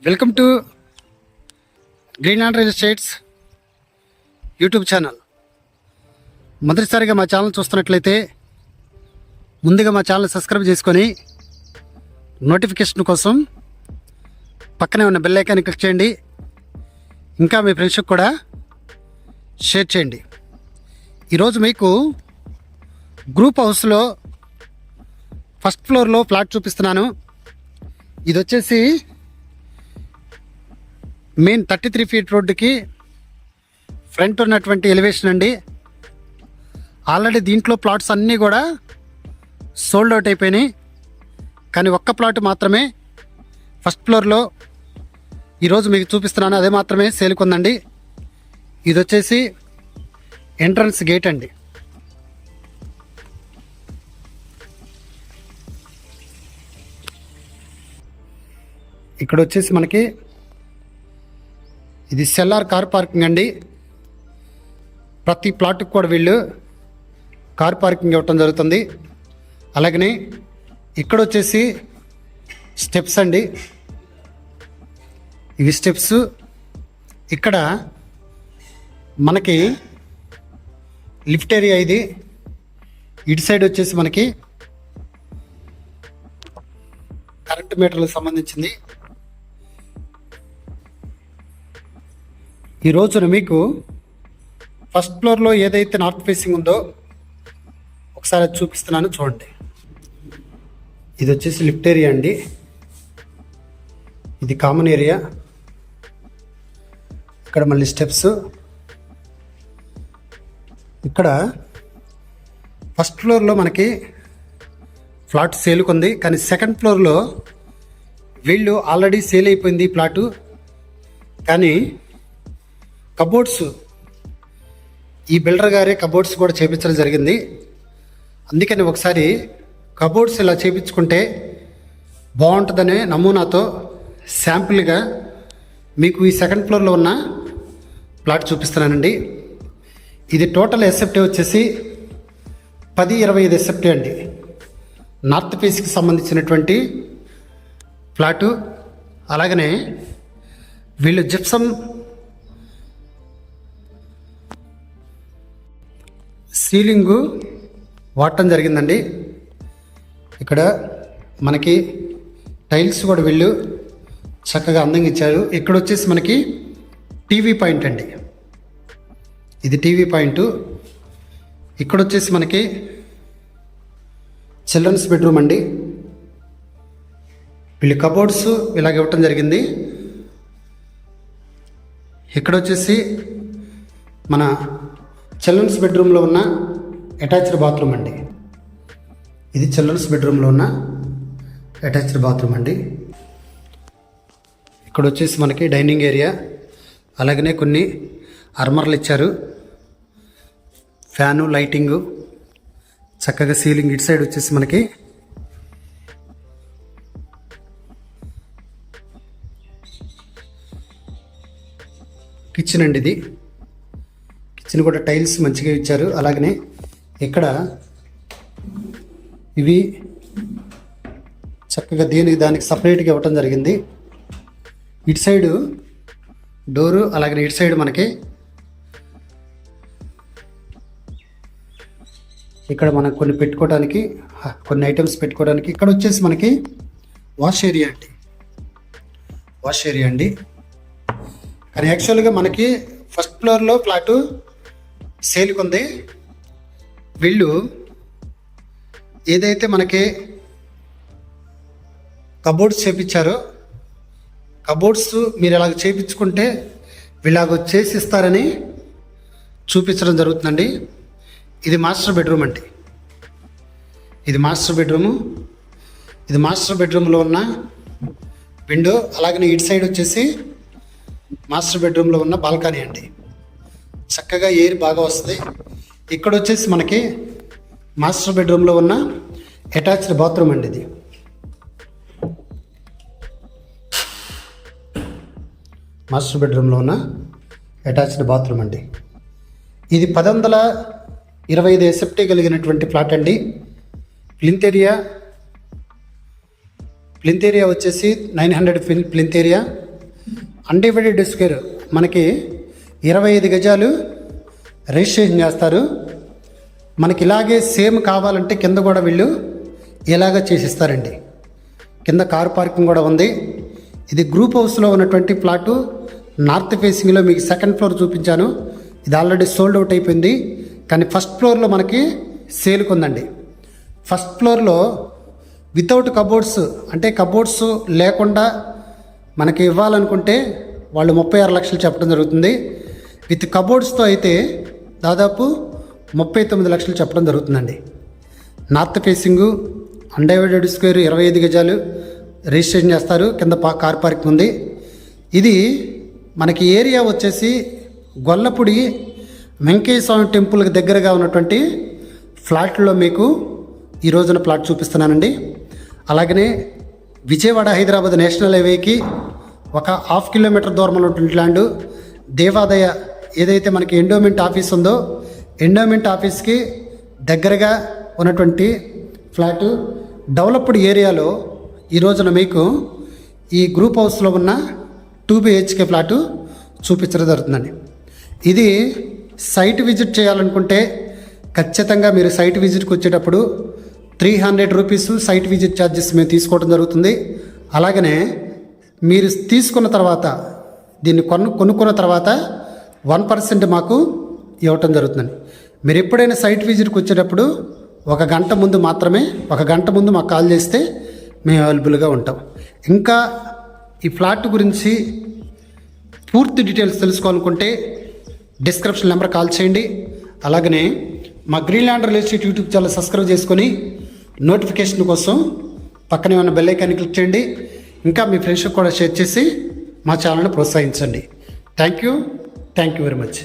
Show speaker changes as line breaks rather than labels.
Welcome to green land real estates YouTube channel. మొదటిసారిగా మా channel చూస్తున్నట్లయితే ముందుగా మా ఛానల్ సబ్స్క్రైబ్ చేసుకొని నోటిఫికేషన్ కోసం పక్కనే ఉన్న బెల్ ఐకాన్ని క్లిక్ చేయండి. ఇంకా మీ ఫ్రెండ్స్కి కూడా షేర్ చేయండి. ఈరోజు మీకు గ్రూప్ హౌస్లో ఫస్ట్ ఫ్లోర్లో ఫ్లాట్ చూపిస్తున్నాను. ఇది వచ్చేసి మెయిన్ 33 ఫీట్ రోడ్డుకి ఫ్రంట్ ఉన్నటువంటి ఎలివేషన్ అండి. ఆల్రెడీ దీంట్లో ప్లాట్స్ అన్నీ కూడా సోల్డ్ అవుట్ అయిపోయినాయి, కానీ ఒక్క ప్లాట్ మాత్రమే ఫస్ట్ ఫ్లోర్లో ఈరోజు మీకు చూపిస్తున్నాను. అదే మాత్రమే సేల్కి ఉందండి. ఇది వచ్చేసి ఎంట్రన్స్ గేట్ అండి. ఇక్కడ వచ్చేసి మనకి ఇది సెల్లార్ కార్ పార్కింగ్ అండి. ప్రతి ప్లాట్కి కూడా వీళ్ళు కార్ పార్కింగ్ ఇవ్వటం జరుగుతుంది. అలాగనే ఇక్కడ వచ్చేసి స్టెప్స్ అండి. ఇవి స్టెప్స్. ఇక్కడ మనకి లిఫ్ట్ ఏరియా ఇది. ఇటు సైడ్ వచ్చేసి మనకి కరెంట్ మీటర్లకు సంబంధించింది. ఈ రోజున మీకు ఫస్ట్ ఫ్లోర్లో ఏదైతే నార్త్ ఫేసింగ్ ఉందో ఒకసారి అది చూపిస్తున్నాను, చూడండి. ఇది వచ్చేసి లిఫ్ట్ ఏరియా అండి. ఇది కామన్ ఏరియా. ఇక్కడ మళ్ళీ స్టెప్స్. ఇక్కడ ఫస్ట్ ఫ్లోర్లో మనకి ఫ్లాట్ సేల్కి ఉంది, కానీ సెకండ్ ఫ్లోర్లో వీళ్ళు ఆల్రెడీ సేల్ అయిపోయింది ఈ ప్లాటు. కానీ కబోర్డ్స్ ఈ బిల్డర్ గారే కబోర్డ్స్ కూడా చేయించడం జరిగింది. అందుకని ఒకసారి కబోర్డ్స్ ఇలా చేయించుకుంటే బాగుంటుందనే నమూనాతో శాంపుల్గా మీకు ఈ సెకండ్ ఫ్లోర్లో ఉన్న ప్లాట్ చూపిస్తున్నానండి. ఇది టోటల్ ఎస్ఎఫ్టీ వచ్చేసి 10-25 ఎస్ఎఫ్టీ అండి. నార్త్ ఫేస్కి సంబంధించినటువంటి ఫ్లాటు. అలాగనే వీళ్ళు జిప్సమ్ సీలింగు వాడటం జరిగిందండి. ఇక్కడ మనకి టైల్స్ కూడా వీళ్ళు చక్కగా అందంగా ఇచ్చారు. ఇక్కడ వచ్చేసి మనకి టీవీ పాయింట్ అండి. ఇది టీవీ పాయింట్. ఇక్కడ వచ్చేసి మనకి చిల్డ్రన్స్ బెడ్రూమ్ అండి. వీళ్ళు కబోర్డ్స్ ఇలాగ ఇవ్వటం జరిగింది. ఇక్కడ వచ్చేసి మన చిల్డ్రన్స్ బెడ్రూమ్లో ఉన్న అటాచ్డ్ బాత్రూమ్ అండి. ఇది చిల్డ్రన్స్ బెడ్రూమ్లో ఉన్న అటాచ్డ్ బాత్రూమ్ అండి. ఇక్కడ వచ్చేసి మనకి డైనింగ్ ఏరియా. అలాగనే కొన్ని అర్మర్లు ఇచ్చారు. ఫ్యాను, లైటింగు, చక్కగా సీలింగ్. ఇటు సైడ్ వచ్చేసి మనకి కిచెన్ అండి. ఇది కిచెన్ కూడా టైల్స్ మంచిగా ఇచ్చారు. అలాగనే ఇక్కడ ఇవి చక్కగా దానికి సపరేట్గా ఇవ్వటం జరిగింది. ఇటు సైడు డోరు, అలాగనే ఇటు సైడ్ మనకి ఇక్కడ మనకు కొన్ని పెట్టుకోవడానికి, కొన్ని ఐటమ్స్ పెట్టుకోవడానికి. ఇక్కడ వచ్చేసి మనకి వాష్ ఏరియా అండి. వాష్ ఏరియా అండి. కానీ యాక్చువల్గా మనకి ఫస్ట్ ఫ్లోర్లో ఫ్లాటు సేల్కి ఉంది. వీళ్ళు ఏదైతే మనకి కబోర్డ్స్ చేపించారో, కబోర్డ్స్ మీరు ఇలాగ చేయించుకుంటే వీళ్ళలాగ చేసిస్తారని చూపించడం జరుగుతుందండి. ఇది మాస్టర్ బెడ్రూమ్ అండి. ఇది మాస్టర్ బెడ్రూము. ఇది మాస్టర్ బెడ్రూమ్లో ఉన్న విండో. అలాగనే ఇటు సైడ్ వచ్చేసి మాస్టర్ బెడ్రూమ్లో ఉన్న బాల్కనీ అండి. చక్కగా ఎయిర్ బాగా వస్తుంది. ఇక్కడ వచ్చేసి మనకి మాస్టర్ బెడ్రూమ్లో ఉన్న అటాచ్డ్ బాత్రూమ్ అండి. ఇది మాస్టర్ బెడ్రూమ్లో ఉన్న అటాచ్డ్ బాత్రూమ్ అండి. ఇది 1025 ఎస్ఎఫ్టీ కలిగినటువంటి ఫ్లాట్ అండి. ప్లింత్ ఏరియా వచ్చేసి 900 ప్లింత్ ఏరియా. అన్డివైడెడ్ స్క్వేర్ మనకి 25 గజాలు రిజిస్ట్రేషన్ చేస్తారు. మనకి ఇలాగే సేమ్ కావాలంటే కింద కూడా వీళ్ళు ఇలాగ చేసిస్తారండి. కింద కార్ పార్కింగ్ కూడా ఉంది. ఇది గ్రూప్ హౌస్లో ఉన్నటువంటి ప్లాటు. నార్త్ ఫేసింగ్లో మీకు సెకండ్ ఫ్లోర్ చూపించాను. ఇది ఆల్రెడీ సోల్డ్ అవుట్ అయిపోయింది. కానీ ఫస్ట్ ఫ్లోర్లో మనకి సేల్కి ఉందండి. ఫస్ట్ ఫ్లోర్లో వితౌట్ కబోర్డ్స్, అంటే కబోర్డ్స్ లేకుండా మనకి ఇవ్వాలనుకుంటే వాళ్ళు 36 లక్షలు చెప్పడం జరుగుతుంది. విత్ కబోర్డ్స్తో అయితే దాదాపు 39 లక్షలు చెప్పడం జరుగుతుందండి. నార్త్ ఫేసింగు, అన్డివైడెడ్ స్క్వేర్, 25 గజాలు రిజిస్ట్రేషన్ చేస్తారు. కింద కార్ పార్కింగ్ ఉంది. ఇది మనకి ఏరియా వచ్చేసి గొల్లపూడి వెంకయ్య స్వామి టెంపుల్కి దగ్గరగా ఉన్నటువంటి ఫ్లాట్లో మీకు ఈ రోజున ప్లాట్ చూపిస్తున్నానండి. అలాగనే విజయవాడ హైదరాబాద్ నేషనల్ హైవేకి ఒక 1/2 కిలోమీటర్ దూరంలో ఉన్నటువంటి ల్యాండ్. దేవాదాయ ఏదైతే మనకి ఎండోమెంట్ ఆఫీస్ ఉందో, ఎండోమెంట్ ఆఫీస్కి దగ్గరగా ఉన్నటువంటి ఫ్లాటు డెవలప్డ్ ఏరియాలో ఈ రోజున మీకు ఈ గ్రూప్ హౌస్లో ఉన్న 2 BHK ఫ్లాటు చూపించడం జరుగుతుందండి. ఇది సైట్ విజిట్ చేయాలనుకుంటే ఖచ్చితంగా మీరు సైట్ విజిట్కి వచ్చేటప్పుడు 300 రూపీస్ సైట్ విజిట్ ఛార్జెస్ మేము తీసుకోవడం జరుగుతుంది. అలాగనే మీరు తీసుకున్న తర్వాత దీన్ని కొనుక్కున్న తర్వాత 1% మాకు ఇవ్వటం జరుగుతుందండి. మీరు ఎప్పుడైనా సైట్ విజిట్కి వచ్చేటప్పుడు 1 గంట ముందు మాత్రమే, 1 గంట ముందు మాకు కాల్ చేస్తే మేము అవైలబుల్గా ఉంటాం. ఇంకా ఈ ఫ్లాట్ గురించి పూర్తి డీటెయిల్స్ తెలుసుకోవాలనుకుంటే డిస్క్రిప్షన్ నెంబర్ కాల్ చేయండి. అలాగనే మా Greenland real estate YouTube channel subscribe చేసుకొని నోటిఫికేషన్ కోసం పక్కనే ఉన్న బెల్ ఐకాన్ని క్లిక్ చేయండి. ఇంకా మీ ఫ్రెండ్స్కి కూడా షేర్ చేసి మా ఛానల్ని ప్రోత్సహించండి. Thank you very much.